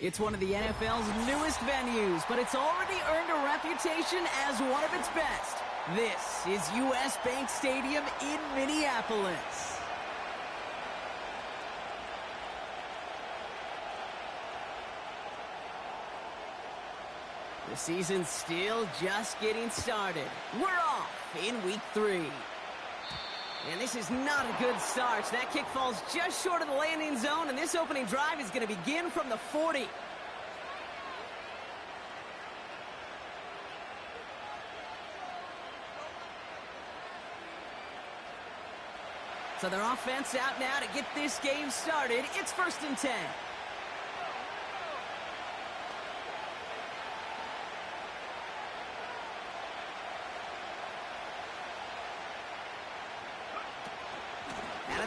It's one of the NFL's newest venues, but it's already earned a reputation as one of its best. This is U.S. Bank Stadium in Minneapolis. The season's still just getting started. We're off in week 3. And this is not a good start. That kick falls just short of the landing zone, and this opening drive is going to begin from the 40. So their offense out now to get this game started. It's 1st and 10.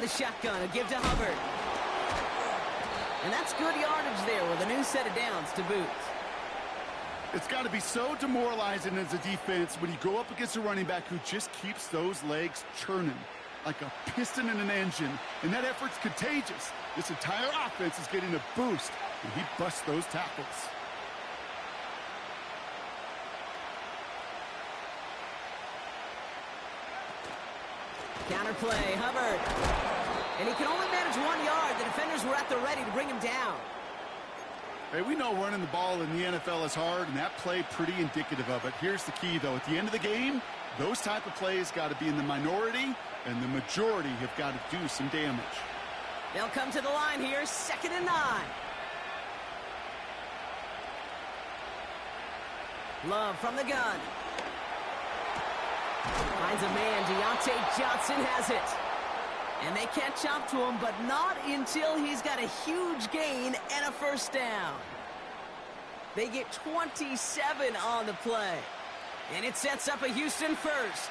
The shotgun, a give to Hubbard. And that's good yardage there with a new set of downs to boot. It's got to be so demoralizing as a defense when you go up against a running back who just keeps those legs churning like a piston in an engine. And that effort's contagious. This entire offense is getting a boost when he busts those tackles. Counterplay, Hubbard. And he can only manage 1 yard. The defenders were at the ready to bring him down. Hey, we know running the ball in the NFL is hard, and that play pretty indicative of it. Here's the key, though. At the end of the game, those type of plays got to be in the minority, and the majority have got to do some damage. They'll come to the line here, 2nd and 9. Love from the gun. Finds a man. Deontay Johnson has it. And they catch up to him, but not until he's got a huge gain and a 1st down. They get 27 on the play. And it sets up a Houston 1st.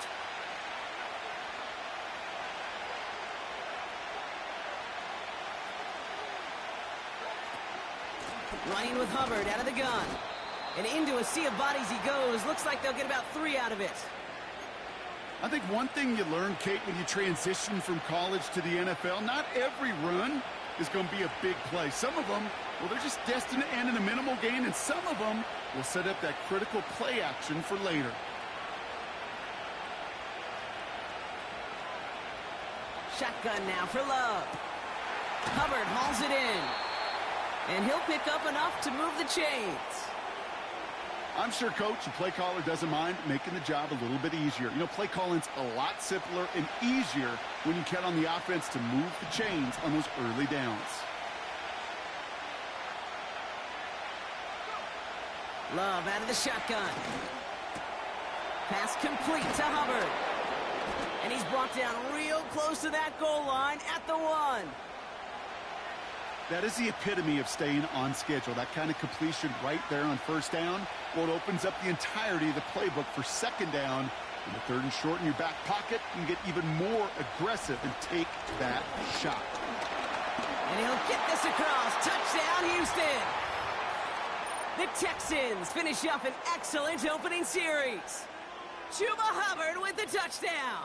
Running with Hubbard out of the gun. And into a sea of bodies he goes. Looks like they'll get about 3 out of it. I think one thing you learn, Kate, when you transition from college to the NFL, not every run is going to be a big play. Some of them, well, they're just destined to end in a minimal gain, and some of them will set up that critical play action for later. Shotgun now for Love. Hubbard hauls it in. And he'll pick up enough to move the chains. I'm sure coach and play caller doesn't mind making the job a little bit easier. You know, play calling's a lot simpler and easier when you count on the offense to move the chains on those early downs. Love out of the shotgun. Pass complete to Hubbard. And he's brought down real close to that goal line at the 1. That is the epitome of staying on schedule. That kind of completion right there on 1st down. Well, it opens up the entirety of the playbook for 2nd down. In the 3rd and short in your back pocket, you can get even more aggressive and take that shot. And he'll get this across. Touchdown, Houston. The Texans finish up an excellent opening series. Chuba Hubbard with the touchdown.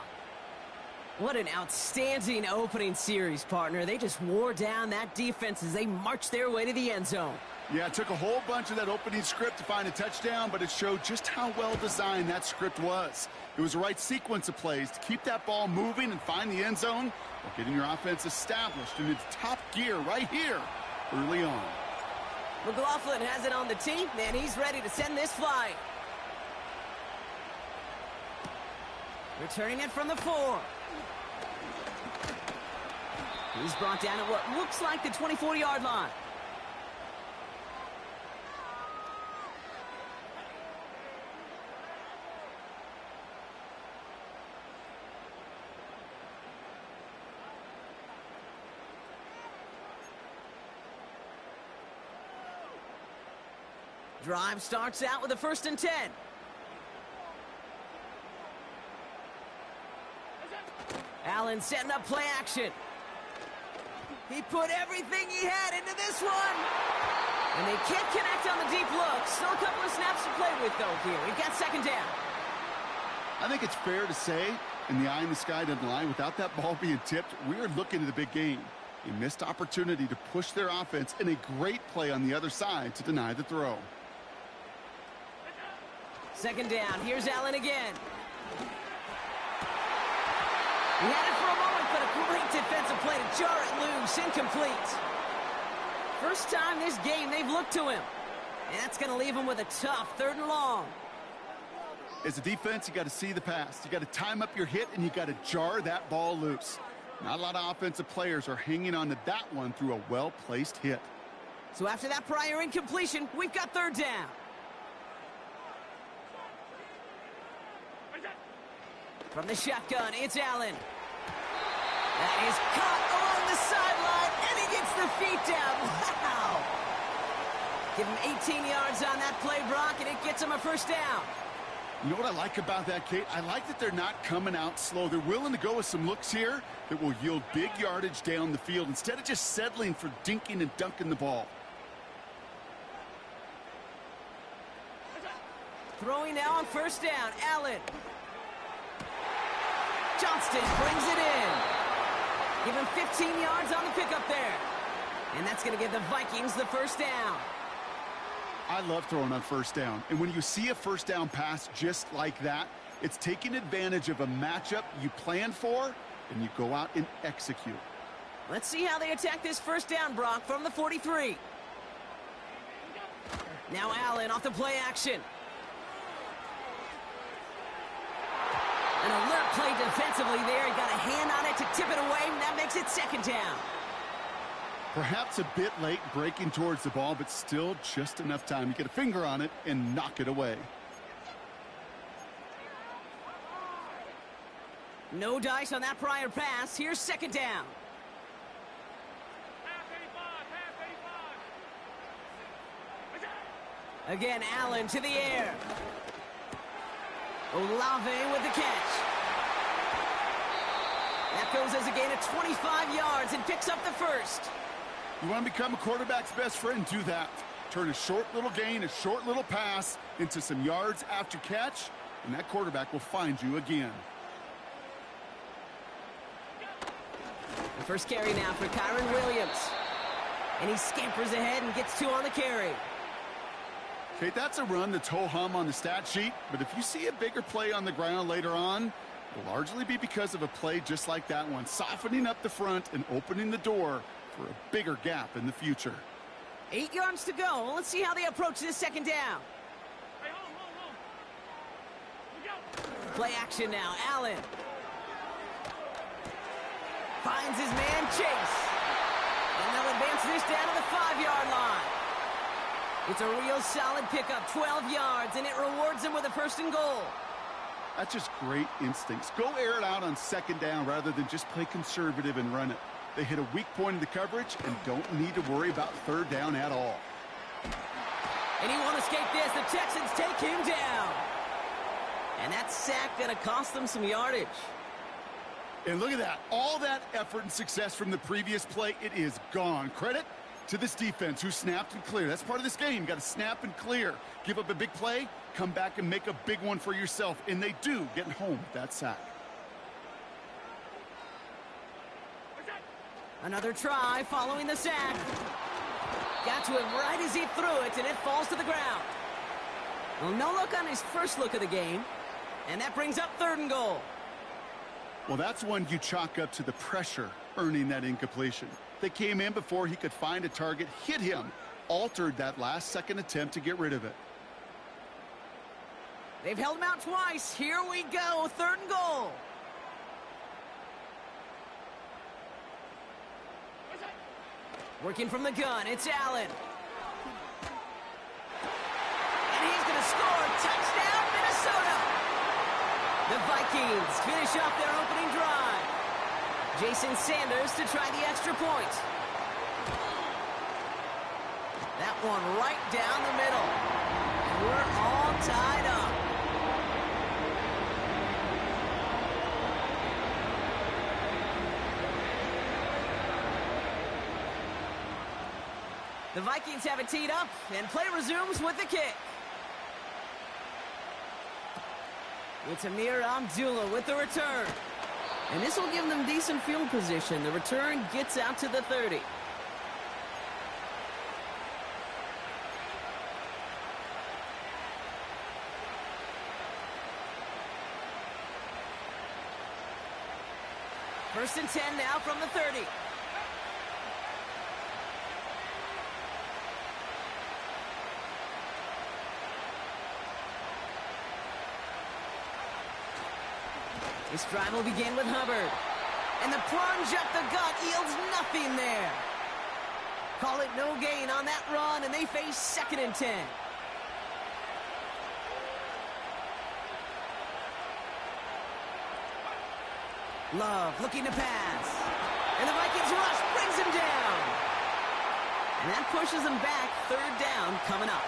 What an outstanding opening series, partner. They just wore down that defense as they marched their way to the end zone. Yeah, it took a whole bunch of that opening script to find a touchdown, but it showed just how well designed that script was. It was the right sequence of plays to keep that ball moving and find the end zone while getting your offense established in its top gear right here early on. McLaughlin has it on the tee, and he's ready to send this flying. Returning it from the 4. He's brought down at what looks like the 24-yard line. Drive starts out with a 1st and 10. Allen setting up play action. He put everything he had into this one. And they can't connect on the deep look. Still a couple of snaps to play with, though, here. We've got 2nd down. I think it's fair to say, and the eye in the sky doesn't lie, without that ball being tipped, we are looking at the big game. A missed opportunity to push their offense and a great play on the other side to deny the throw. Second down. Here's Allen again. He had it for a moment, but a great defensive play to jar it loose. Incomplete. First time this game they've looked to him. And that's going to leave him with a tough 3rd and long. As a defense, you got to see the pass. You got to time up your hit, and you got to jar that ball loose. Not a lot of offensive players are hanging on to that one through a well-placed hit. So after that prior incompletion, we've got 3rd down. From the shotgun, it's Allen. That is caught along the sideline, and he gets the feet down. Wow! Give him 18 yards on that play, Brock, and it gets him a 1st down. You know what I like about that, Kate? I like that they're not coming out slow. They're willing to go with some looks here that will yield big yardage down the field instead of just settling for dinking and dunking the ball. Throwing now on 1st down, Allen. Johnston brings it in. Give him 15 yards on the pickup there. And that's going to give the Vikings the 1st down. I love throwing on 1st down. And when you see a 1st down pass just like that, it's taking advantage of a matchup you plan for, and you go out and execute. Let's see how they attack this 1st down, Brock, from the 43. Now Allen off the play action. An alert play defensively there. He got a hand on it to tip it away, and that makes it 2nd down. Perhaps a bit late breaking towards the ball, but still just enough time to get a finger on it and knock it away. No dice on that prior pass. Here's 2nd down. Again, Allen to the air. Olave with the catch. That goes as a gain of 25 yards and picks up the 1st. You want to become a quarterback's best friend, do that. Turn a short little gain, a short little pass into some yards after catch, and that quarterback will find you again. The first carry now for Kyron Williams. And he scampers ahead and gets 2 on the carry. Okay, that's a run that's ho-hum on the stat sheet, but if you see a bigger play on the ground later on, it'll largely be because of a play just like that one, softening up the front and opening the door for a bigger gap in the future. 8 yards to go. Let's see how they approach this 2nd down. Play action now. Allen finds his man Chase. And they'll advance this down to the 5-yard line. It's a real solid pickup, 12 yards, and it rewards him with a 1st and goal. That's just great instincts. Go air it out on 2nd down rather than just play conservative and run it. They hit a weak point in the coverage and don't need to worry about 3rd down at all. And he won't escape this. The Texans take him down. And that sack going to cost them some yardage. And look at that. All that effort and success from the previous play, it is gone. Credit to this defense who snapped and cleared. That's part of this game. You got to snap and clear. Give up a big play, come back and make a big one for yourself. And they do, getting home with that sack. Another try following the sack. Got to him right as he threw it, and it falls to the ground. Well, no look on his first look of the game. And that brings up 3rd and goal. Well, that's one you chalk up to the pressure earning that incompletion. They came in before he could find a target, hit him, altered that last-second attempt to get rid of it. They've held him out twice. Here we go, 3rd and goal. Working from the gun, it's Allen. And he's going to score. Touchdown, Minnesota. The Vikings finish off their opening drive. Jason Sanders to try the extra point. That one right down the middle. And we're all tied up. The Vikings have it teed up, and play resumes with the kick. It's Amir Abdullah with the return. And this will give them decent field position. The return gets out to the 30. First and 10 now from the 30. This drive will begin with Hubbard. And the plunge up the gut yields nothing there. Call it no gain on that run, and they face 2nd and 10. Love looking to pass. And the Vikings rush brings him down. And that pushes them back. 3rd down coming up.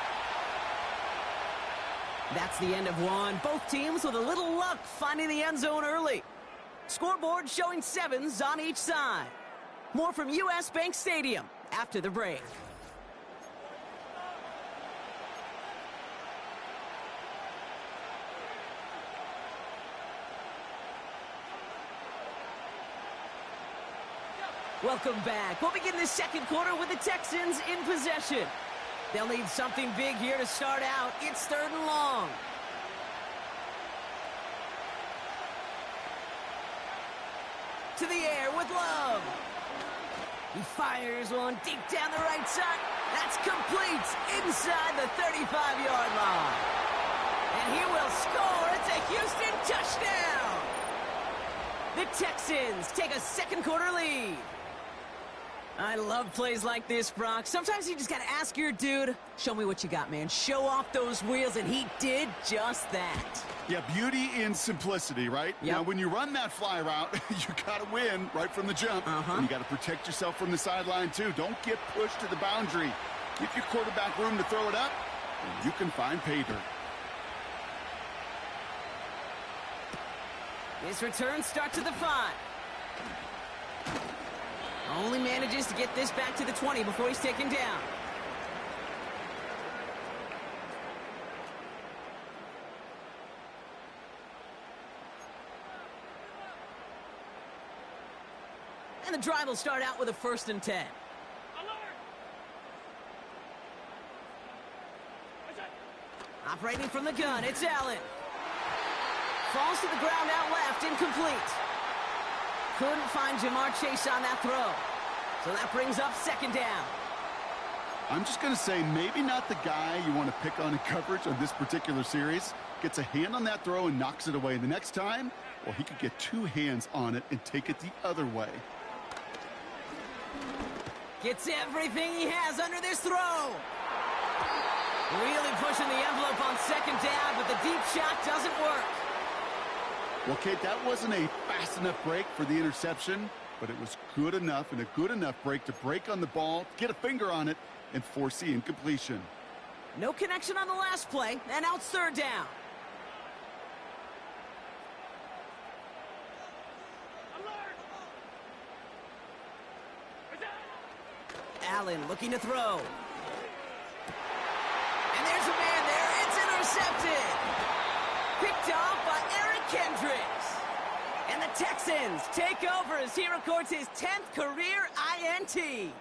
That's the end of one. Both teams with a little luck finding the end zone early. Scoreboard showing 7s on each side. More from U.S. Bank Stadium after the break. Welcome back. We'll begin the 2nd quarter with the Texans in possession. They'll need something big here to start out. It's 3rd and long. To the air with Love. He fires one deep down the right side. That's complete inside the 35-yard line. And he will score. It's a Houston touchdown. The Texans take a 2nd quarter lead. I love plays like this, Brock. Sometimes you just got to ask your dude, show me what you got, man. Show off those wheels, and he did just that. Yeah, beauty in simplicity, right? Yep. Now, when you run that fly route, you got to win right from the jump. And you got to protect yourself from the sideline, too. Don't get pushed to the boundary. Give your quarterback room to throw it up, and you can find pay dirt. This return starts at the 5. Only manages to get this back to the 20 before he's taken down. And the drive will start out with a 1st and 10. Operating from the gun, it's Allen. Falls to the ground out left, incomplete. Couldn't find Jamar Chase on that throw. So that brings up 2nd down. I'm just going to say maybe not the guy you want to pick on in coverage on this particular series. Gets a hand on that throw and knocks it away. The next time, well, he could get 2 hands on it and take it the other way. Gets everything he has under this throw. Really pushing the envelope on 2nd down, but the deep shot doesn't work. Well, Kate, that wasn't a fast enough break for the interception, but it was good enough and a good enough break to break on the ball, get a finger on it, and force the incompletion. No connection on the last play, and now it's 3rd down. Allen looking to throw. And there's a man there. It's intercepted. Picked off by Eric Kendricks. And the Texans take over as he records his 10th career INT.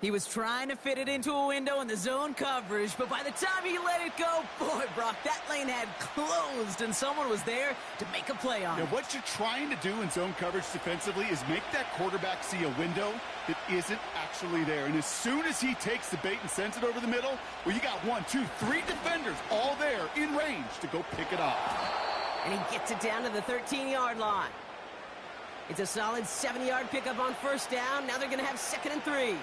He was trying to fit it into a window in the zone coverage, but by the time he let it go, boy, Brock, that lane had closed, and someone was there to make a play on it. Now, what you're trying to do in zone coverage defensively is make that quarterback see a window that isn't actually there. And as soon as he takes the bait and sends it over the middle, well, you got 1, 2, 3 defenders all there in range to go pick it off. And he gets it down to the 13-yard line. It's a solid 7-yard pickup on 1st down. Now they're going to have 2nd and 3.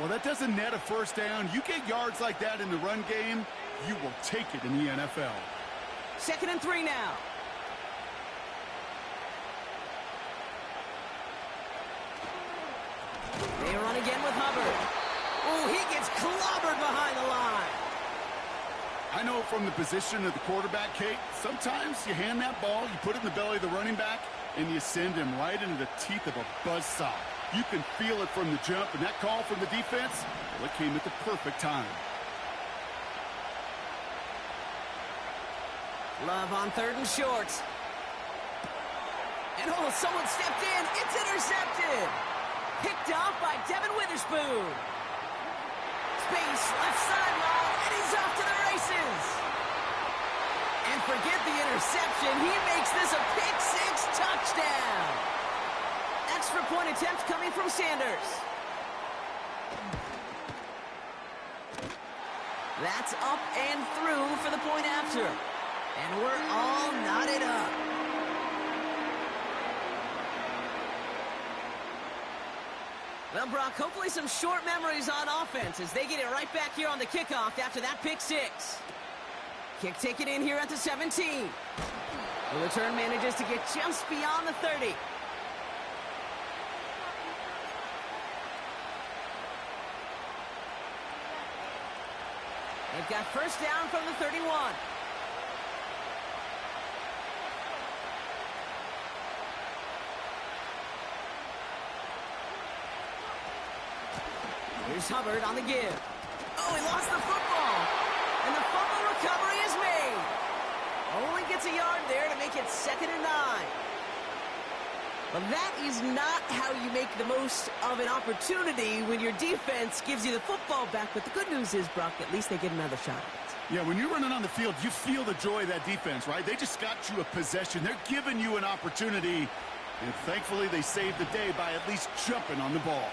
Well, that doesn't net a 1st down. You get yards like that in the run game, you will take it in the NFL. 2nd and 3 now. They run again with Hubbard. Oh, he gets clobbered behind the line. I know from the position of the quarterback, Kate, sometimes you hand that ball, you put it in the belly of the running back, and you send him right into the teeth of a buzzsaw. You can feel it from the jump, and that call from the defense, well, it came at the perfect time. Love on 3rd and short. And oh, someone stepped in. It's intercepted. Picked off by Devin Witherspoon. Space, left sideline, and he's off to the races. And forget the interception. He makes this a pick-6 touchdown. Extra point attempt coming from Sanders. That's up and through for the point after. And we're all knotted up. Well, Brock, hopefully some short memories on offense as they get it right back here on the kickoff after that pick-6. Kick taken in here at the 17. The return manages to get just beyond the 30. They've got first down from the 31. Here's Hubbard on the give. Oh, he lost the football. And the fumble recovery is made. Only gets a yard there to make it 2nd and 9. Well, that is not how you make the most of an opportunity when your defense gives you the football back. But the good news is, Brock, at least they get another shot at it. Yeah, when you're running on the field, you feel the joy of that defense, right? They just got you a possession. They're giving you an opportunity. And thankfully, they saved the day by at least jumping on the ball.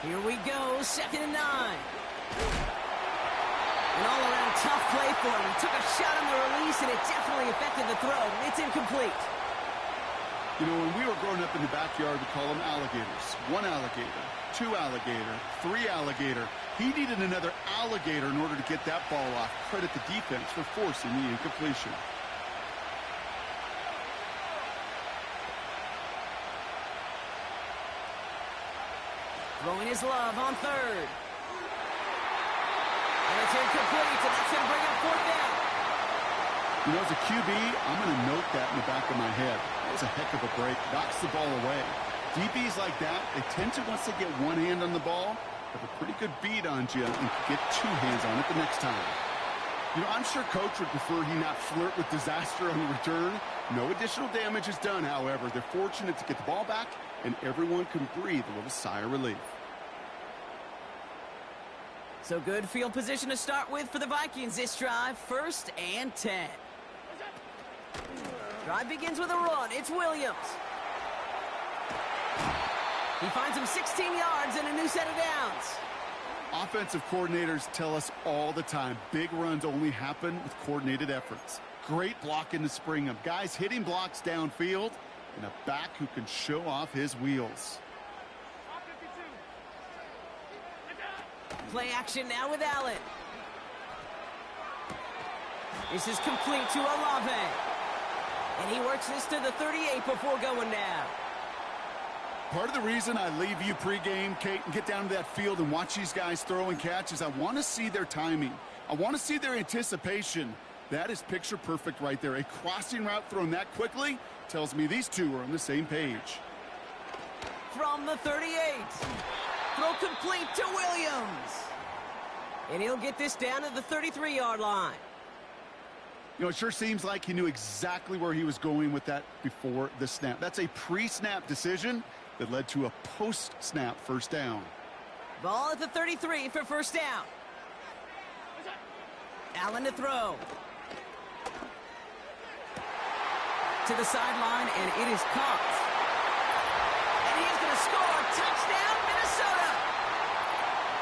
Here we go, 2nd and 9. An all-around tough play for him. He took a shot on the release, and it definitely affected the throw. It's incomplete. You know, when we were growing up in the backyard, we call them alligators. 1 alligator, 2 alligator, 3 alligator. He needed another alligator in order to get that ball off. Credit the defense for forcing the incompletion. Throwing his love on 3rd. And it's incomplete, and that's going to bring up 4th down. You know, as a QB, I'm going to note that in the back of my head. That was a heck of a break. Knocks the ball away. DBs like that, they tend to, once they get one hand on the ball, have a pretty good beat on you and can get 2 hands on it the next time. You know, I'm sure Coach would prefer he not flirt with disaster on the return. No additional damage is done, however. They're fortunate to get the ball back, and everyone can breathe a little sigh of relief. So good field position to start with for the Vikings this drive. 1st and 10. Drive begins with a run. It's Williams. He finds him 16 yards and a new set of downs. Offensive coordinators tell us all the time, big runs only happen with coordinated efforts. Great blocking to spring them. Guys hitting blocks downfield, and a back who can show off his wheels. Play action now with Allen. This is complete to Olave. And he works this to the 38 before going down. Part of the reason I leave you pregame, Kate, and get down to that field and watch these guys throw and catch is I want to see their timing. I want to see their anticipation. That is picture perfect right there. A crossing route thrown that quickly tells me these two are on the same page. From the 38. Throw complete to Williams. And he'll get this down to the 33-yard line. You know, it sure seems like he knew exactly where he was going with that before the snap. That's a pre-snap decision that led to a post-snap first down. Ball at the 33 for first down. Allen to throw. To the sideline, and it is caught. And he's going to score. Touchdown, Minnesota.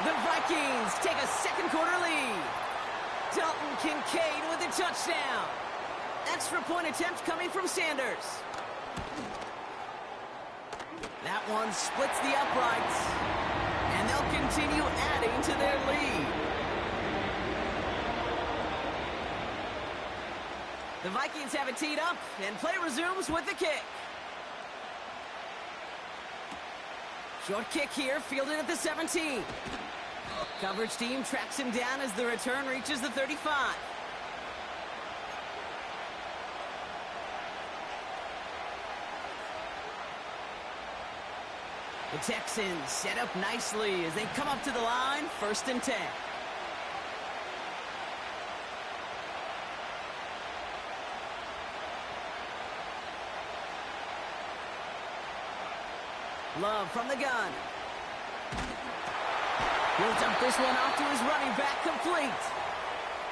The Vikings take a second quarter lead. Dalton Kincaid with a touchdown. Extra point attempt coming from Sanders. That one splits the uprights. And they'll continue adding to their lead. The Vikings have it teed up, and play resumes with the kick. Short kick here, fielded at the 17. Coverage team tracks him down as the return reaches the 35. The Texans set up nicely as they come up to the line, 1st and 10. Love from the gun. He'll dump this one off to his running back, complete.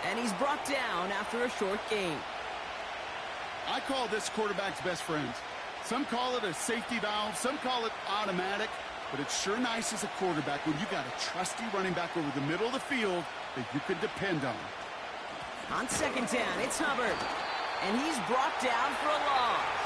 And he's brought down after a short gain. I call this quarterback's best friend. Some call it a safety valve, some call it automatic, but it's sure nice as a quarterback when you got a trusty running back over the middle of the field that you can depend on. On second down, it's Hubbard. And he's brought down for a loss.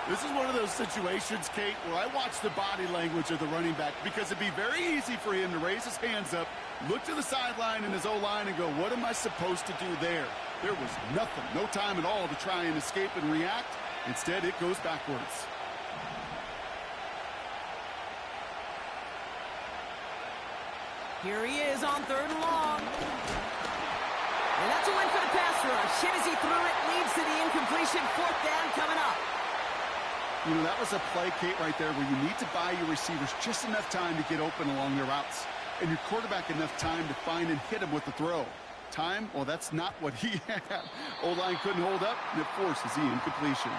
This is one of those situations, Kate, where I watch the body language of the running back because it'd be very easy for him to raise his hands up, look to the sideline in his O-line and go, what am I supposed to do there? There was nothing, no time at all to try and escape and react. Instead, it goes backwards. Here he is on third and long. And that's a win for the pass rush. Hit as he threw it, leads to the incompletion. Fourth down coming up. You know, that was a play, Kate, right there where you need to buy your receivers just enough time to get open along their routes. And your quarterback enough time to find and hit him with the throw. Time? Well, that's not what he had. O-line couldn't hold up, and it forces the incompletion.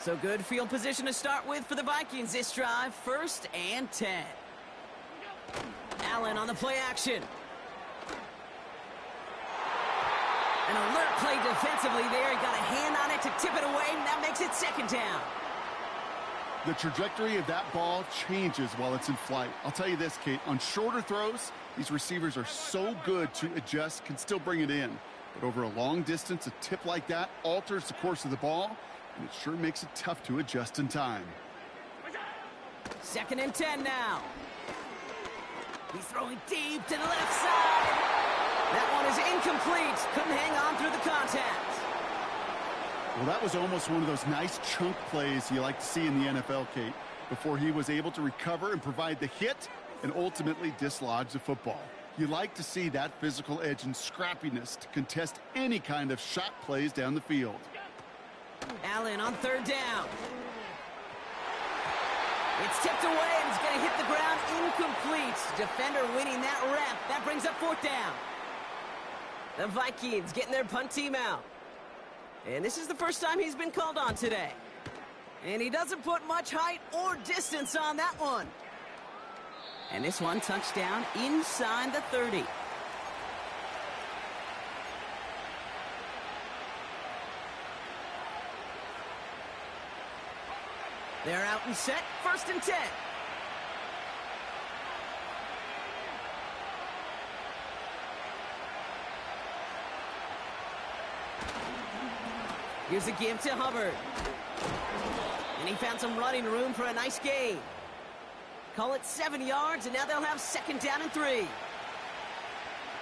So good field position to start with for the Vikings this drive. 1st and 10. Allen on the play action. An alert play defensively there. He got a hand on it to tip it away, and that makes it second down. The trajectory of that ball changes while it's in flight. I'll tell you this, Kate, on shorter throws, these receivers are so good to adjust, can still bring it in. But over a long distance, a tip like that alters the course of the ball, and it sure makes it tough to adjust in time. 2nd and 10 now. He's throwing deep to the left side. That one is incomplete. Couldn't hang on through the contact. Well, that was almost one of those nice chunk plays you like to see in the NFL, Kate, before he was able to recover and provide the hit and ultimately dislodge the football. You like to see that physical edge and scrappiness to contest any kind of shot plays down the field. Allen on third down. It's tipped away and it's going to hit the ground incomplete. Defender winning that rep. That brings up 4th down. The Vikings getting their punt team out. And this is the first time he's been called on today. And he doesn't put much height or distance on that one. And this one touchdown inside the 30. They're out and set. 1st and 10. Here's a give to Hubbard. And he found some running room for a nice gain. Call it 7 yards, and now they'll have 2nd down and 3.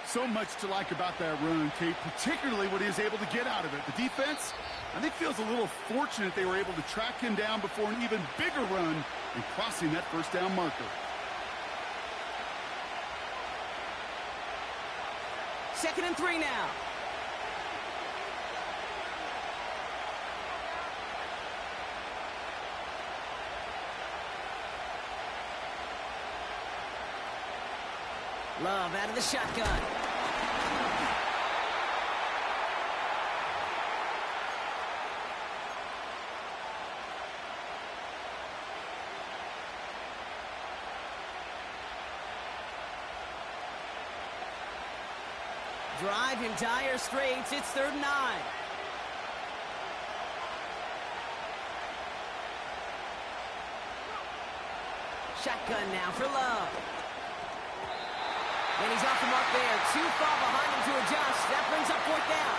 So much to like about that run, Kate, particularly what he was able to get out of it. The defense, I think, feels a little fortunate they were able to track him down before an even bigger run and crossing that 1st down marker. 2nd and 3 now. Love out of the shotgun. Drive in dire straits. It's 3rd and 9. Shotgun now for Love. And he's off the mark there. Too far behind him to adjust. That brings up 4th down.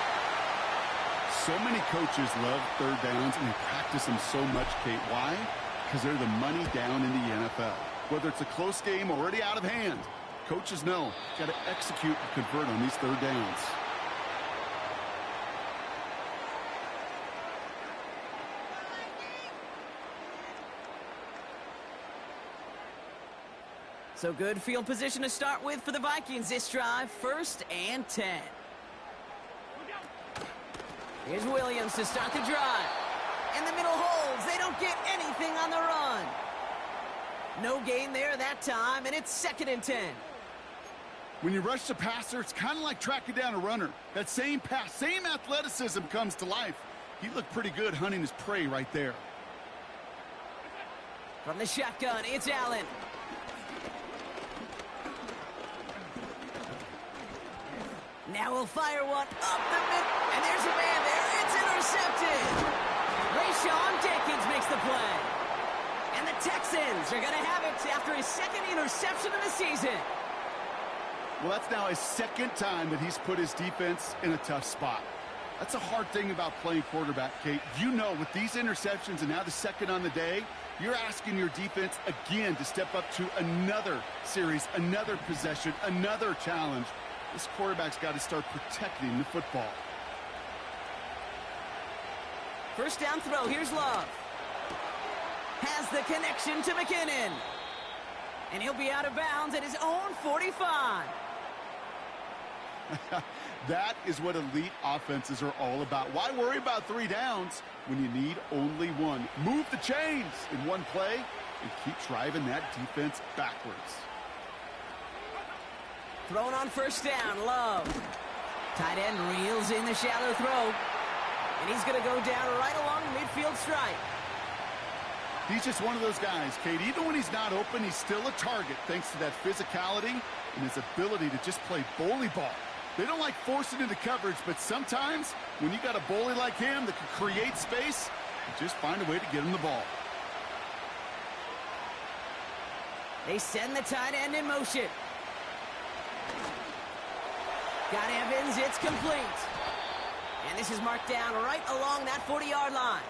So many coaches love 3rd downs, and they practice them so much, Kate. Why? Because they're the money down in the NFL. Whether it's a close game already out of hand, coaches know got to execute and convert on these 3rd downs. So good field position to start with for the Vikings this drive. 1st and 10. Here's Williams to start the drive. And the middle holds. They don't get anything on the run. No gain there that time, and it's 2nd and 10. When you rush the passer, it's kind of like tracking down a runner. That same pass, same athleticism comes to life. He looked pretty good hunting his prey right there. From the shotgun, it's Allen. Now we'll fire one up the middle. And there's a man there. It's intercepted. Rayshawn Jenkins makes the play. And the Texans are going to have it after his second interception of the season. Well, that's now his second time that he's put his defense in a tough spot. That's a hard thing about playing quarterback, Kate. You know, with these interceptions and now the second on the day, you're asking your defense again to step up to another series, another possession, another challenge. This quarterback's got to start protecting the football. First down throw, here's Love. Has the connection to McKinnon. And he'll be out of bounds at his own 45. That is what elite offenses are all about. Why worry about 3 downs when you need only one? Move the chains in one play and keep driving that defense backwards. Thrown on first down, Love. Tight end reels in the shallow throw. And he's going to go down right along the midfield stripe. He's just one of those guys, Kate. Even when he's not open, he's still a target thanks to that physicality and his ability to just play bully ball. They don't like forcing into coverage, but sometimes when you got a bully like him that can create space, you just find a way to get him the ball. They send the tight end in motion. Got Evans, it's complete. And this is marked down right along that 40-yard line.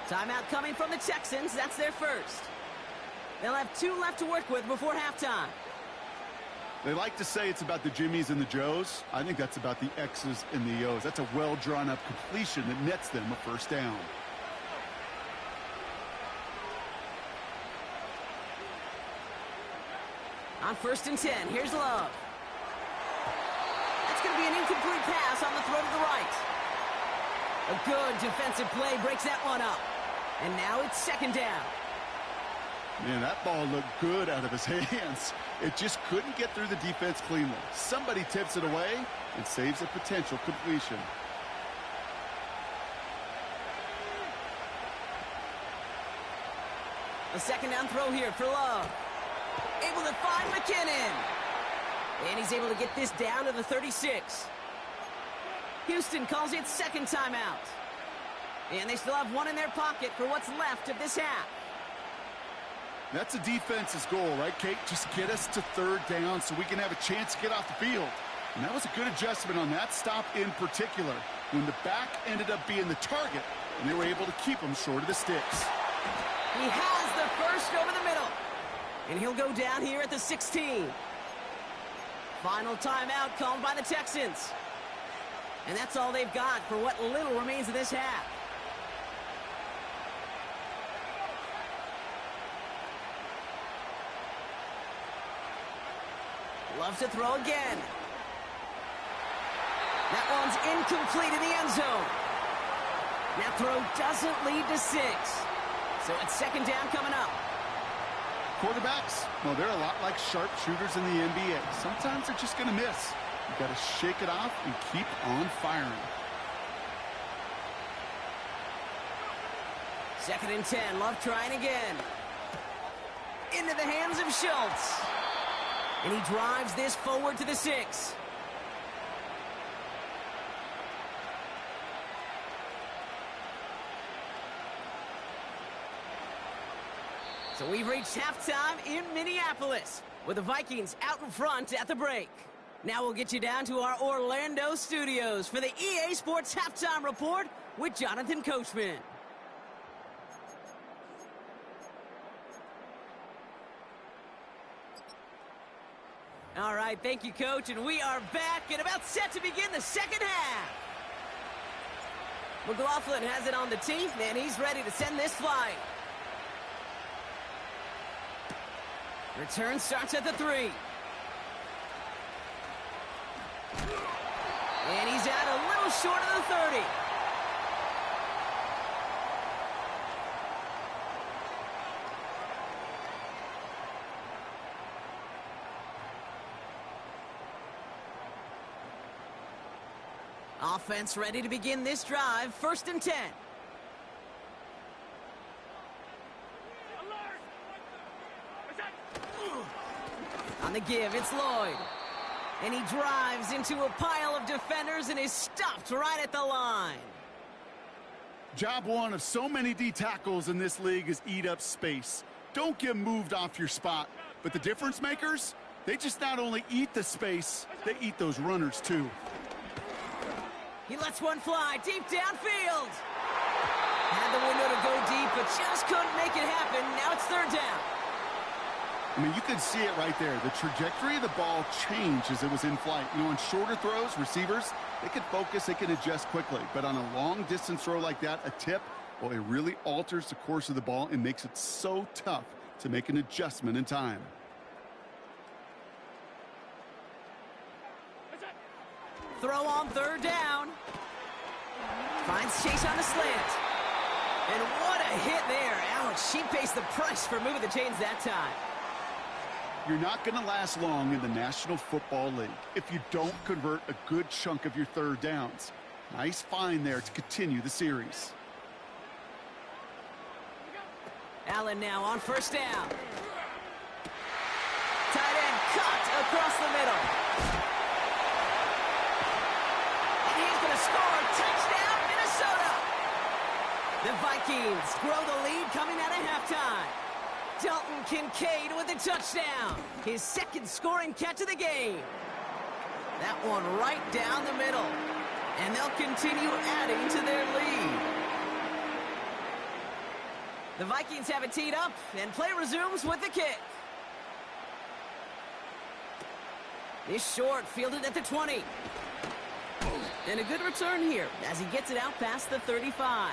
Timeout coming from the Texans. That's their first. They'll have 2 left to work with before halftime. They like to say it's about the Jimmies and the Joes. I think that's about the X's and the O's. That's a well-drawn-up completion that nets them a first down. On 1st and 10, here's Love. That's going to be an incomplete pass on the throw to the right. A good defensive play breaks that one up. And now it's 2nd down. Man, that ball looked good out of his hands. It just couldn't get through the defense cleanly. Somebody tips it away and saves a potential completion. A 2nd down throw here for Love. Able to find McKinnon. And he's able to get this down to the 36. Houston calls it 2nd timeout. And they still have 1 in their pocket for what's left of this half. That's a defense's goal, right, Kate? Just get us to 3rd down so we can have a chance to get off the field. And that was a good adjustment on that stop in particular, when the back ended up being the target, and they were able to keep him short of the sticks. He has the first over the middle. And he'll go down here at the 16. Final timeout called by the Texans. And that's all they've got for what little remains of this half. Loves to throw again. That one's incomplete in the end zone. That throw doesn't lead to 6. So it's 2nd down coming up. Quarterbacks, well, they're a lot like sharpshooters in the NBA. Sometimes they're just going to miss. You've got to shake it off and keep on firing. 2nd and 10. Love trying again. Into the hands of Schultz. And he drives this forward to the 6. So we've reached halftime in Minneapolis with the Vikings out in front at the break. Now we'll get you down to our Orlando studios for the EA Sports Halftime Report with Jonathan Coachman. All right, thank you, Coach, and we are back and about set to begin the second half. McLaughlin has it on the tee, and he's ready to send this flight. Return starts at the 3. And he's out a little short of the 30. Offense ready to begin this drive. 1st and 10. On the give, it's Lloyd. And he drives into a pile of defenders and is stopped right at the line. Job one of so many D tackles in this league is eat up space. Don't get moved off your spot. But the difference makers, they just not only eat the space, they eat those runners too. He lets one fly deep downfield. Had the window to go deep, but just couldn't make it happen. Now it's 3rd down. I mean, you could see it right there. The trajectory of the ball changed as it was in flight. You know, on shorter throws, receivers, they can focus, they can adjust quickly. But on a long-distance throw like that, a tip, well, it really alters the course of the ball and makes it so tough to make an adjustment in time. Throw on 3rd down. Finds Chase on the slant. And what a hit there. Ouch, she pays the price for moving the chains that time. You're not going to last long in the National Football League if you don't convert a good chunk of your 3rd downs. Nice find there to continue the series. Allen now on 1st down. Tight end cut across the middle. And he's going to score. Touchdown, Minnesota. The Vikings grow the lead coming out of halftime. Dalton Kincaid with a touchdown. His 2nd scoring catch of the game. That one right down the middle. And they'll continue adding to their lead. The Vikings have it teed up, and play resumes with the kick. This short, fielded at the 20. And a good return here as he gets it out past the 35.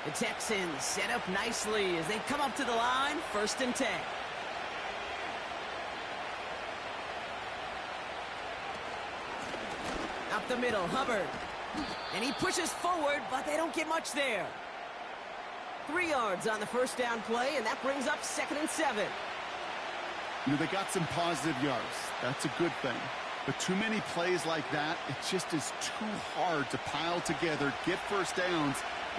The Texans set up nicely as they come up to the line. 1st and 10. Up the middle, Hubbard. And he pushes forward, but they don't get much there. 3 yards on the 1st down play, and that brings up 2nd and 7. You know, they got some positive yards. That's a good thing. But too many plays like that, it just is too hard to pile together, get 1st downs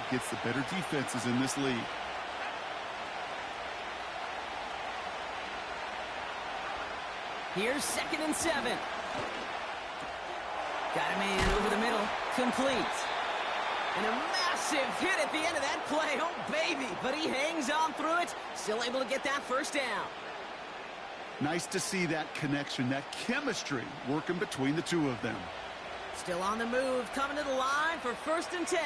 against the better defenses in this league. Here's 2nd and 7. Got a man over the middle. Complete. And a massive hit at the end of that play. Oh, baby. But he hangs on through it. Still able to get that 1st down. Nice to see that connection, that chemistry working between the two of them. Still on the move, coming to the line for 1st and 10.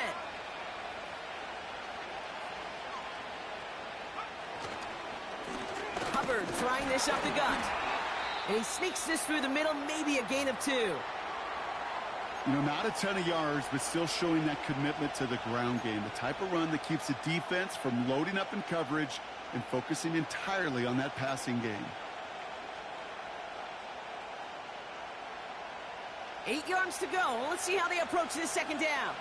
Hubbard trying this up the gut. And he sneaks this through the middle, maybe a gain of 2. You know, not a ton of yards, but still showing that commitment to the ground game. The type of run that keeps the defense from loading up in coverage and focusing entirely on that passing game. 8 yards to go. Let's see how they approach this 2nd down.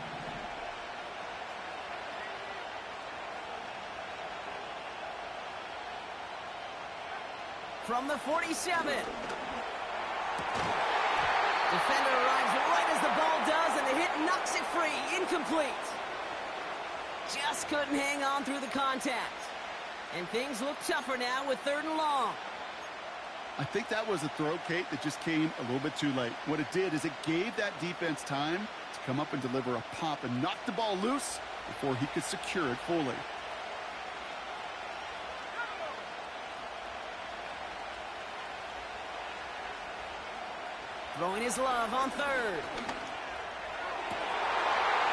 From the 47. Defender arrives right as the ball does, and the hit knocks it free. Incomplete. Just couldn't hang on through the contact. And things look tougher now with 3rd and long. I think that was a throw, Kate, that just came a little bit too late. What it did is it gave that defense time to come up and deliver a pop and knock the ball loose before he could secure it fully. Throwing his love on 3rd.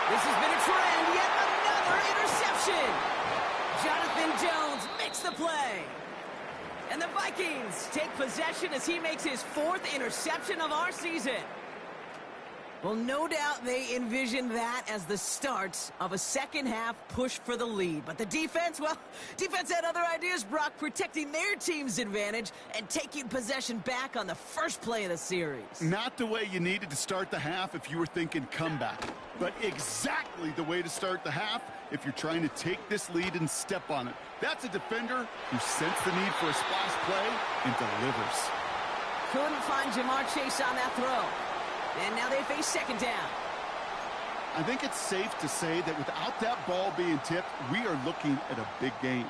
This has been a trend. Yet another interception. Jonathan Jones makes the play. And the Vikings take possession as he makes his 4th interception of our season. Well, no doubt they envisioned that as the start of a 2nd half push for the lead. But the defense, well, defense had other ideas, Brock, protecting their team's advantage and taking possession back on the 1st play of the series. Not the way you needed to start the half if you were thinking comeback, but exactly the way to start the half if you're trying to take this lead and step on it. That's a defender who sensed the need for a splash play and delivers. Couldn't find Jamar Chase on that throw. And now they face second down. I think it's safe to say that without that ball being tipped, we are looking at a big game.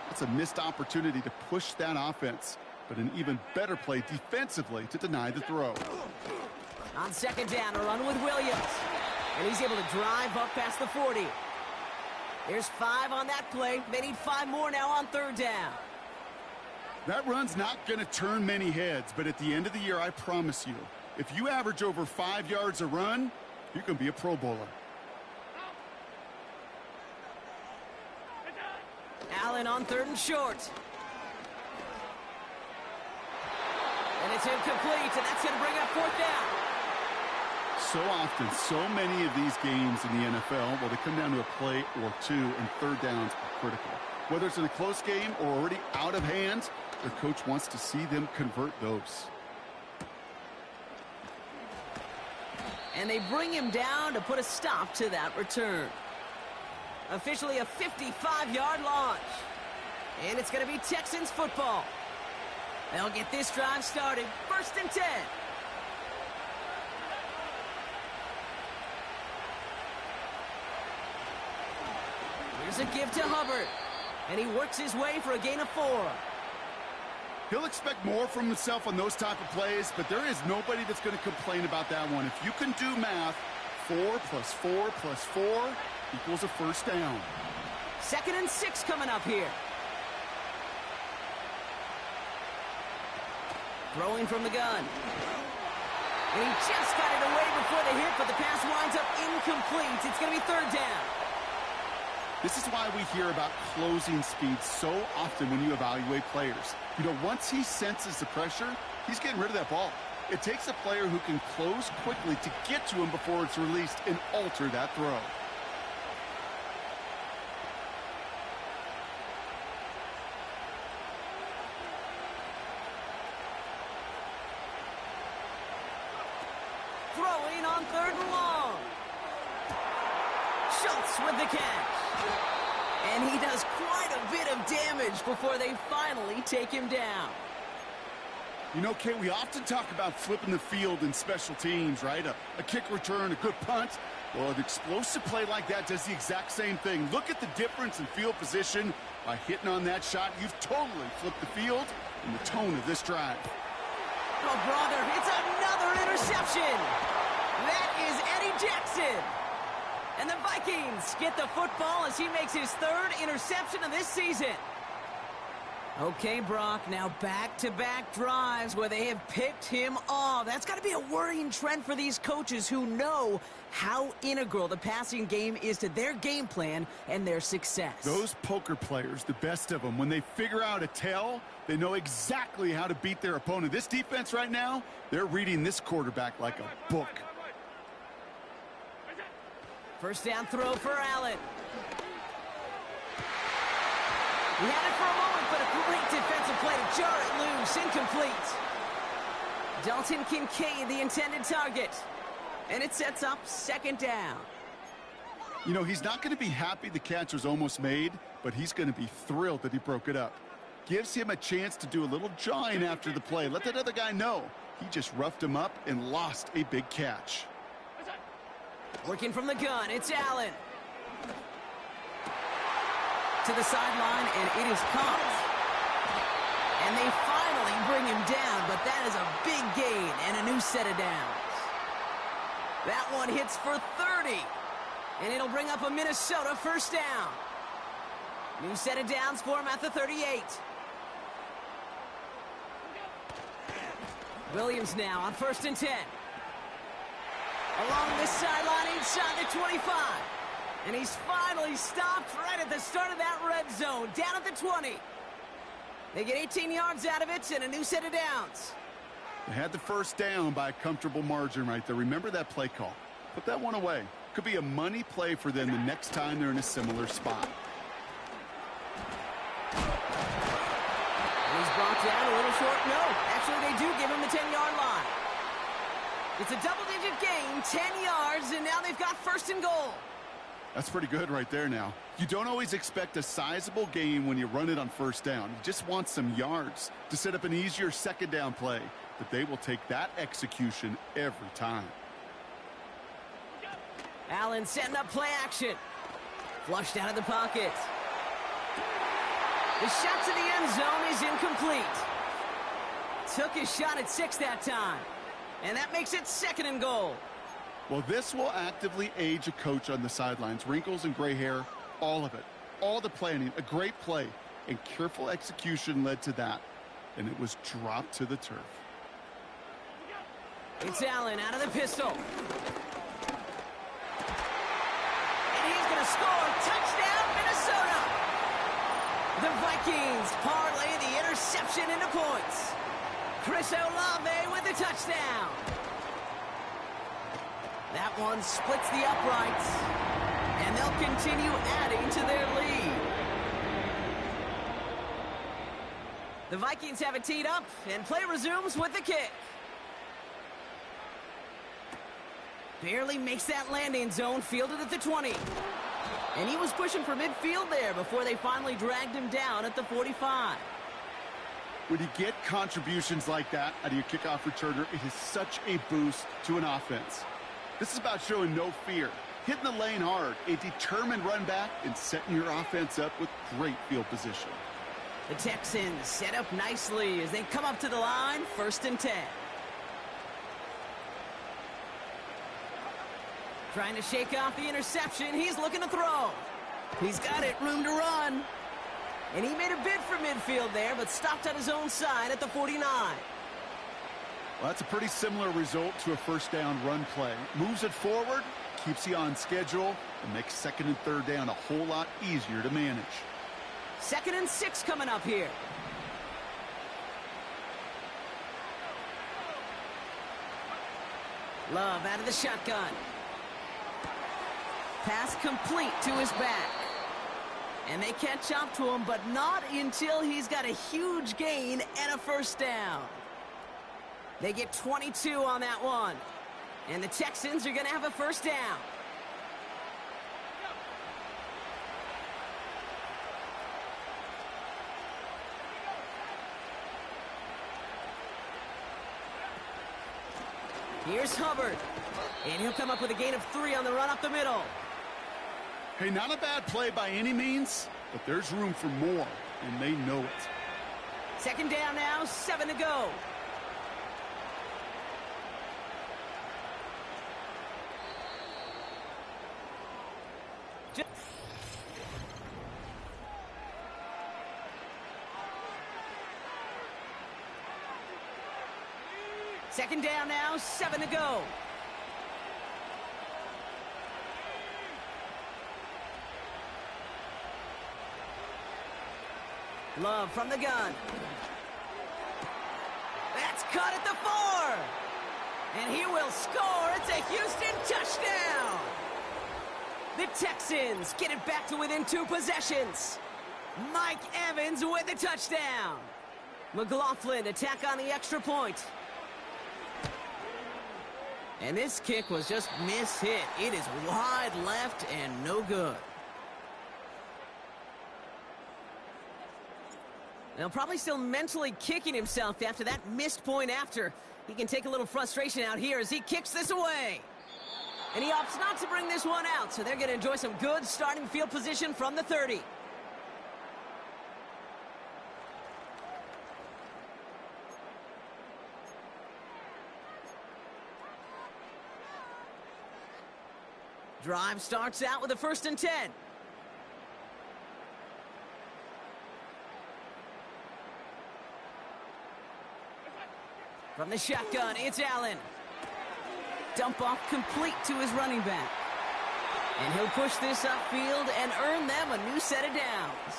It's a missed opportunity to push that offense, but an even better play defensively to deny the throw. On second down, a run with Williams. And he's able to drive up past the 40. There's 5 on that play. They need 5 more now on third down. That run's not going to turn many heads, but at the end of the year, I promise you, if you average over 5 yards a run, you're going to be a Pro Bowler. Allen on third and short. And it's incomplete, and that's going to bring up fourth down. So often, so many of these games in the NFL, well, they come down to a play or two, and third downs are critical. Whether it's in a close game or already out of hand, their coach wants to see them convert those. And they bring him down to put a stop to that return. Officially a 55-yard launch. And it's going to be Texans football. They'll get this drive started. 1st and 10. Here's a give to Hubbard. And he works his way for a gain of 4. He'll expect more from himself on those type of plays, but there is nobody that's going to complain about that one. If you can do math, 4 plus 4 plus 4 equals a first down. 2nd and 6 coming up here. Throwing from the gun. And he just got it away before the hit, but the pass winds up incomplete. It's going to be third down. This is why we hear about closing speed so often when you evaluate players. You know, once he senses the pressure, he's getting rid of that ball. It takes a player who can close quickly to get to him before it's released and alter that throw. Throwing on third and long. Schultz with the catch. And he does quite a bit of damage before they finally take him down. You know, Kate, we often talk about flipping the field in special teams, right? A kick return, a good punt. Well, an explosive play like that does the exact same thing. Look at the difference in field position. By hitting on that shot, you've totally flipped the field and the tone of this drive. Oh, brother, it's another interception. That is Eddie Jackson. And the Vikings get the football as he makes his 3rd interception of this season. Okay, Brock, now back-to-back drives where they have picked him off. That's got to be a worrying trend for these coaches who know how integral the passing game is to their game plan and their success. Those poker players, the best of them, when they figure out a tell, they know exactly how to beat their opponent. This defense right now, they're reading this quarterback like a book. First down throw for Allen. He had it for a moment, but a great defensive play to jar it loose. Incomplete. Dalton Kincaid, the intended target. And it sets up second down. You know, he's not going to be happy the catch was almost made, but he's going to be thrilled that he broke it up. Gives him a chance to do a little jawing after the play. Let that other guy know he just roughed him up and lost a big catch. Working from the gun, it's Allen. To the sideline, and it is caught. And they finally bring him down, but that is a big gain and a new set of downs. That one hits for 30, and it'll bring up a Minnesota first down. New set of downs for him at the 38. Williams now on 1st and 10. Along this sideline inside the 25. And he's finally stopped right at the start of that red zone, down at the 20. They get 18 yards out of it and a new set of downs. They had the first down by a comfortable margin right there. Remember that play call. Put that one away. Could be a money play for them the next time they're in a similar spot. And he's brought down a little short. No, actually they do give him the 10-yard line. It's a double-digit gain, 10 yards, and now they've got 1st and goal. That's pretty good right there now. You don't always expect a sizable gain when you run it on 1st down. You just want some yards to set up an easier second down play. but they will take that execution every time. Allen setting up play action. Flushed out of the pocket. The shot to the end zone is incomplete. Took his shot at 6 that time. And that makes it 2nd and goal. Well, this will actively age a coach on the sidelines. Wrinkles and gray hair, all of it. All the planning, a great play, and careful execution led to that. And it was dropped to the turf. It's Allen out of the pistol. Going to score. Touchdown, Minnesota. The Vikings parlay the interception into points. Chris Olave with the touchdown. That one splits the uprights, and they'll continue adding to their lead. The Vikings have it teed up, and play resumes with the kick. Barely makes that landing zone, fielded at the 20. And he was pushing for midfield there before they finally dragged him down at the 45. When you get contributions like that out of your kickoff returner, it is such a boost to an offense. This is about showing no fear, hitting the lane hard, a determined run back, and setting your offense up with great field position. The Texans set up nicely as they come up to the line, 1st and 10. Trying to shake off the interception. He's looking to throw. He's got it, room to run. And he made a bid for midfield there, but stopped on his own side at the 49. Well, that's a pretty similar result to a 1st down run play. Moves it forward, keeps you on schedule, and makes 2nd and 3rd down a whole lot easier to manage. 2nd and 6 coming up here. Love out of the shotgun. Pass complete to his back. And they catch up to him, but not until he's got a huge gain and a 1st down. They get 22 on that one. And the Texans are going to have a 1st down. Here's Hubbard. And he'll come up with a gain of 3 on the run up the middle. Hey, not a bad play by any means, but there's room for more, and they know it. 2nd down now, 7 to go. Second down now, 7 to go. Love from the gun. That's caught at the 4. And he will score. It's a Houston touchdown. The Texans get it back to within 2 possessions. Mike Evans with the touchdown. McLaughlin attack on the extra point. And this kick was just mishit. It is wide left and no good. Now, probably still mentally kicking himself after that missed point after. He can take a little frustration out here as he kicks this away. And he opts not to bring this one out, so they're going to enjoy some good starting field position from the 30. Drive starts out with a 1st and 10. From the shotgun, it's Allen. Dump off complete to his running back. And he'll push this upfield and earn them a new set of downs.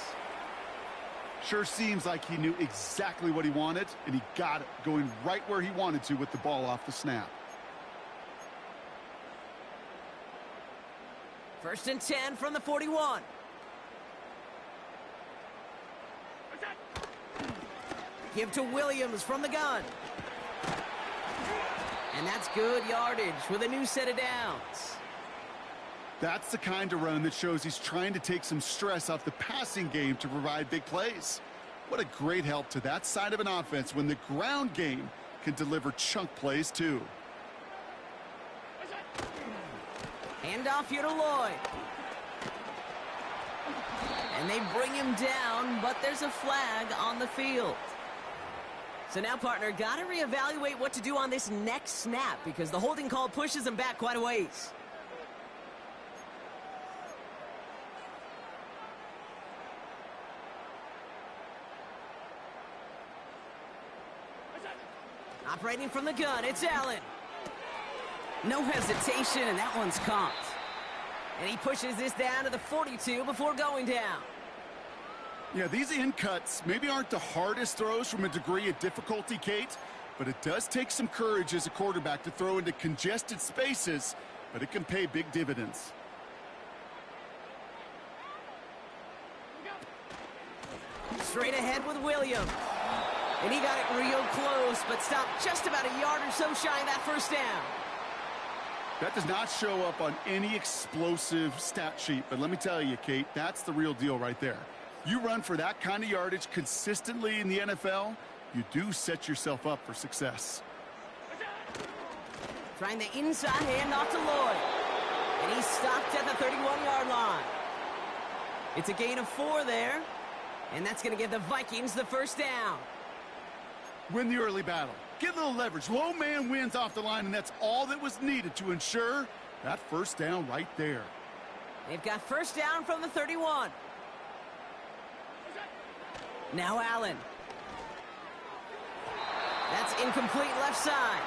Sure seems like he knew exactly what he wanted, and he got it, going right where he wanted to with the ball off the snap. 1st and 10 from the 41. Give to Williams from the gun. And that's good yardage with a new set of downs. That's the kind of run that shows he's trying to take some stress off the passing game to provide big plays. What a great help to that side of an offense when the ground game can deliver chunk plays too. Hand off here to Lloyd. And they bring him down, but there's a flag on the field. So now, partner, got to reevaluate what to do on this next snap because the holding call pushes him back quite a ways. Operating from the gun, it's Allen. No hesitation, and that one's caught. And he pushes this down to the 42 before going down. Yeah, these in cuts maybe aren't the hardest throws from a degree of difficulty, Kate, but it does take some courage as a quarterback to throw into congested spaces, but it can pay big dividends. Straight ahead with Williams. And he got it real close, but stopped just about a yard or so shy of that first down. That does not show up on any explosive stat sheet, but let me tell you, Kate, that's the real deal right there. You run for that kind of yardage consistently in the NFL, you do set yourself up for success. Trying the inside handoff to Lloyd. And he's stopped at the 31-yard line. It's a gain of 4 there, and that's going to give the Vikings the first down. Win the early battle. Get a little leverage. Low man wins off the line, and that's all that was needed to ensure that first down right there. They've got first down from the 31. Now Allen. That's incomplete left side.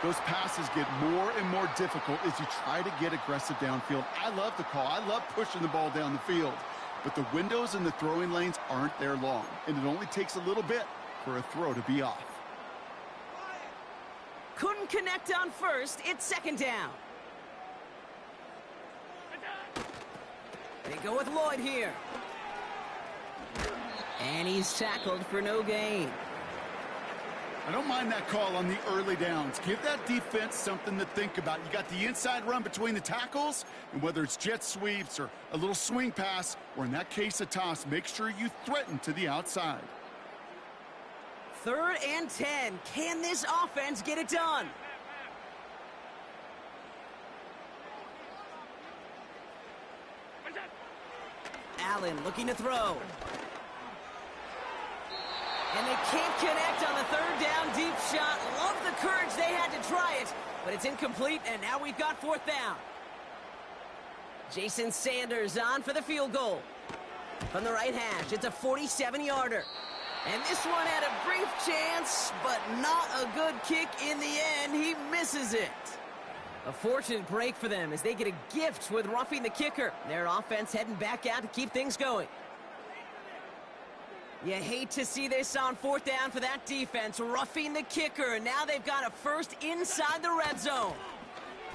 Those passes get more and more difficult as you try to get aggressive downfield. I love the call. I love pushing the ball down the field. But the windows in the throwing lanes aren't there long, and it only takes a little bit for a throw to be off. Couldn't connect on first. It's second down. They go with Lloyd here. And he's tackled for no gain. I don't mind that call on the early downs. Give that defense something to think about. You got the inside run between the tackles, and whether it's jet sweeps or a little swing pass, or in that case a toss, make sure you threaten to the outside. 3rd and 10. Can this offense get it done? Allen looking to throw. And they can't connect on the 3rd down deep shot. Love the courage they had to try it, but it's incomplete, and now we've got 4th down. Jason Sanders on for the field goal. From the right hash, it's a 47-yarder. And this one had a brief chance, but not a good kick in the end. He misses it. A fortunate break for them as they get a gift with roughing the kicker. Their offense heading back out to keep things going. You hate to see this on 4th down for that defense, roughing the kicker. Now they've got a first inside the red zone.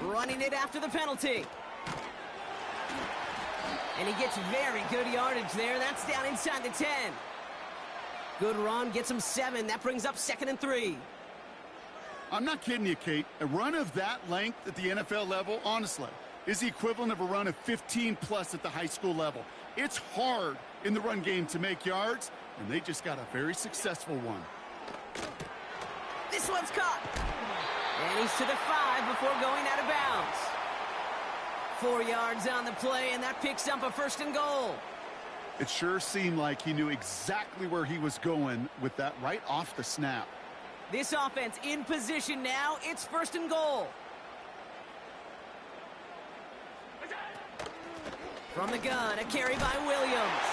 Running it after the penalty. And he gets very good yardage there. That's down inside the 10. Good run, gets him 7. That brings up 2nd and 3. I'm not kidding you, Kate. A run of that length at the NFL level, honestly, is the equivalent of a run of 15-plus at the high school level. It's hard in the run game to make yards, and they just got a very successful one. This one's caught. And he's to the 5 before going out of bounds. 4 yards on the play, and that picks up a 1st and goal. It sure seemed like he knew exactly where he was going with that right off the snap. This offense in position now. It's 1st and goal. From the gun, a carry by Williams.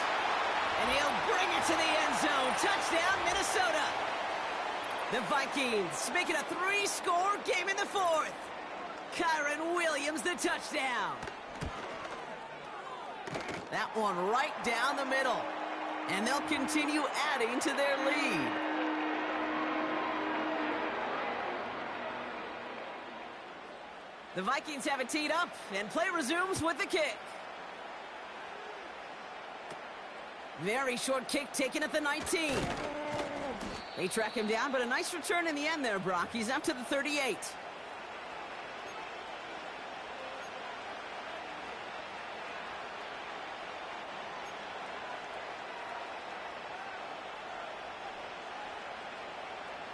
And he'll bring it to the end zone. Touchdown, Minnesota. The Vikings make it a 3-score game in the 4th. Kyron Williams, the touchdown. That one right down the middle. And they'll continue adding to their lead. The Vikings have it teed up, and play resumes with the kick. Very short kick taken at the 19. They track him down, but a nice return in the end there, Brock. He's up to the 38.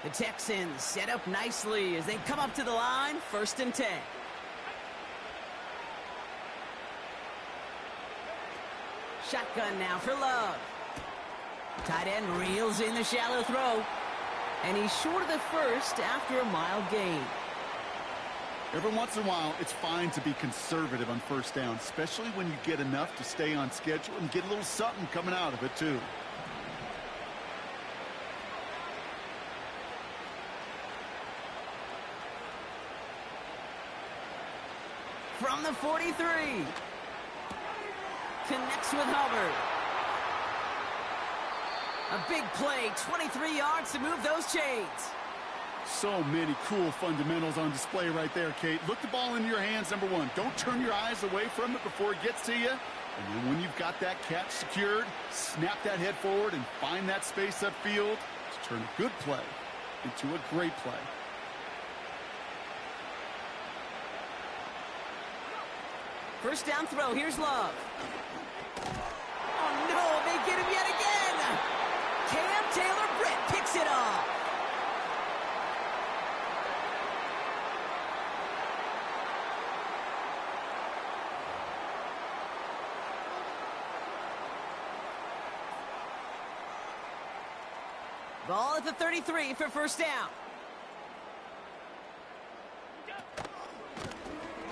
The Texans set up nicely as they come up to the line, 1st and 10. Shotgun now for Love. Tight end reels in the shallow throw. And he's short of the first after a mild gain. Every once in a while, it's fine to be conservative on 1st down, especially when you get enough to stay on schedule and get a little something coming out of it, too. From the 43. Connects with Hubbard. A big play, 23 yards to move those chains. So many cool fundamentals on display right there, Kate. Look the ball into your hands, number one. Don't turn your eyes away from it before it gets to you. And then when you've got that catch secured, snap that head forward and find that space upfield to turn a good play into a great play. First down throw, here's Love. Oh no, they get him yet again! Cam Taylor-Britt picks it off. Ball at the 33 for 1st down.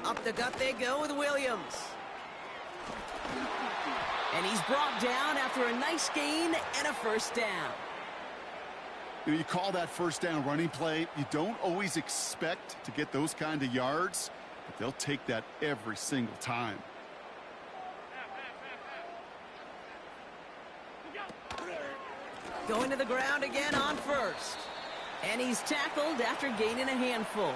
Up the gut they go with Williams. And he's brought down after a nice gain and a 1st down. You call that 1st down running play. You don't always expect to get those kind of yards, but they'll take that every single time. Going to the ground again on 1st. And he's tackled after gaining a handful.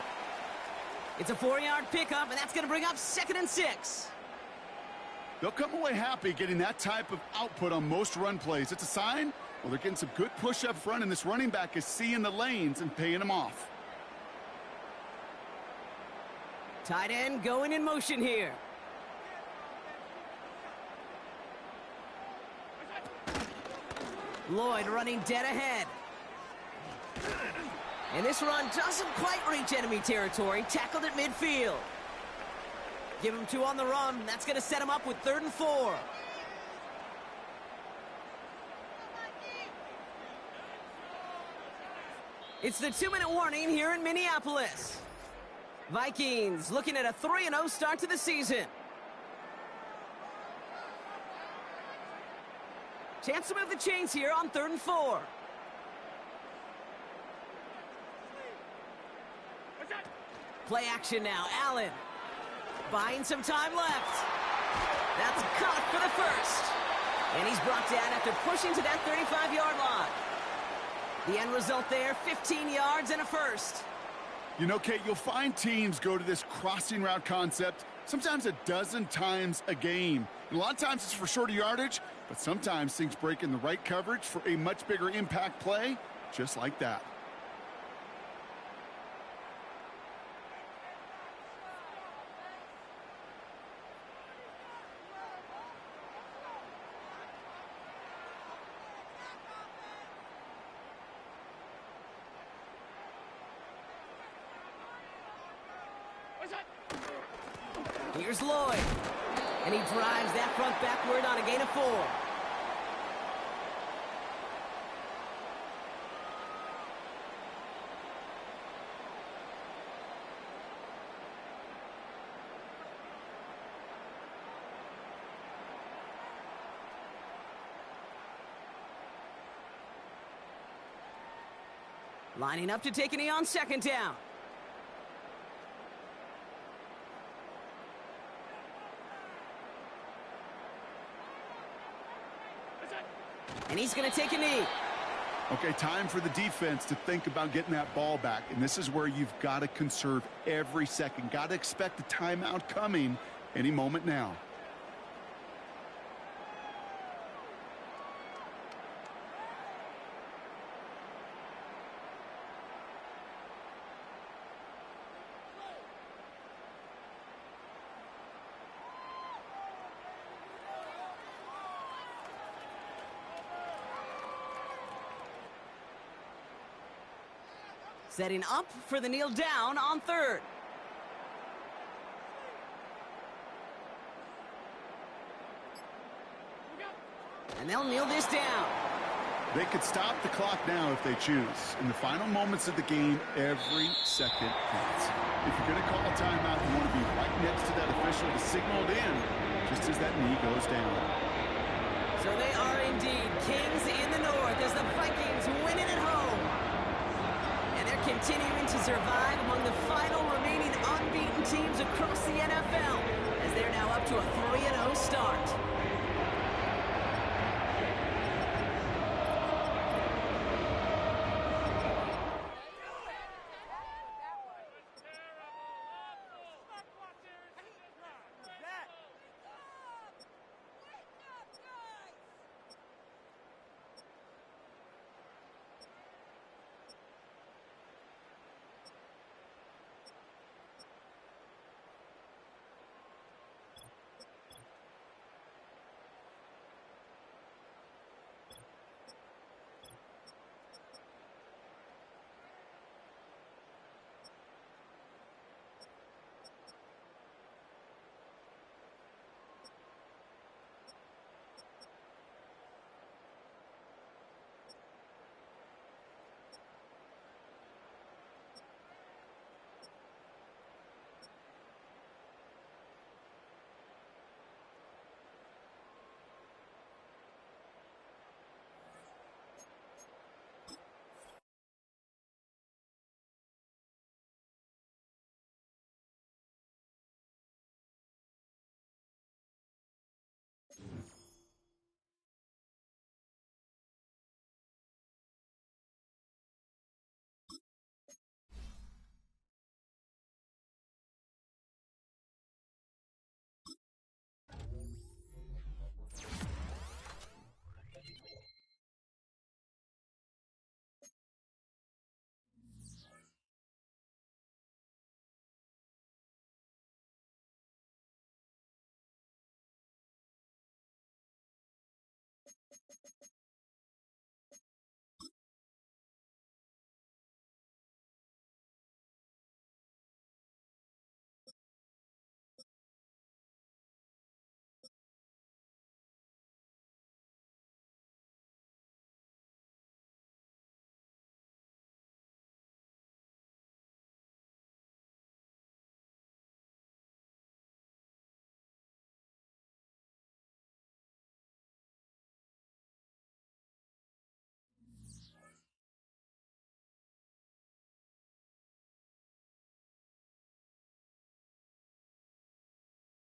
It's a 4-yard pickup, and that's going to bring up 2nd and 6. They'll come away happy getting that type of output on most run plays. It's a sign, well, they're getting some good push up front, and this running back is seeing the lanes and paying them off. Tight end going in motion here. Lloyd running dead ahead. And this run doesn't quite reach enemy territory. Tackled at midfield. Give him 2 on the run. That's going to set him up with 3rd and 4. It's the 2-minute warning here in Minneapolis. Vikings looking at a 3-0 start to the season. Chance to move the chains here on 3rd and 4. Play action now. Allen buying some time left. That's caught for the 1st. And he's brought down after pushing to that 35-yard line. The end result there, 15 yards and a 1st. You know, Kate, you'll find teams go to this crossing route concept sometimes a dozen times a game. And a lot of times it's for shorter yardage, but sometimes things break in the right coverage for a much bigger impact play, just like that. Here's Lloyd. And he drives that front backward on a gain of 4. Lining up to take a knee on 2nd down. And he's going to take a knee. Okay, time for the defense to think about getting that ball back. And this is where you've got to conserve every second. Got to expect a timeout coming any moment now. Setting up for the kneel down on third. And they'll kneel this down. They could stop the clock now if they choose. In the final moments of the game, every second counts. If you're going to call a timeout, you want to be right next to that official to signal it in, just as that knee goes down. So they are indeed kings in the north as the Vikings win it at home. And they're continuing to survive among the final remaining unbeaten teams across the NFL as they're now up to a 3-0 start.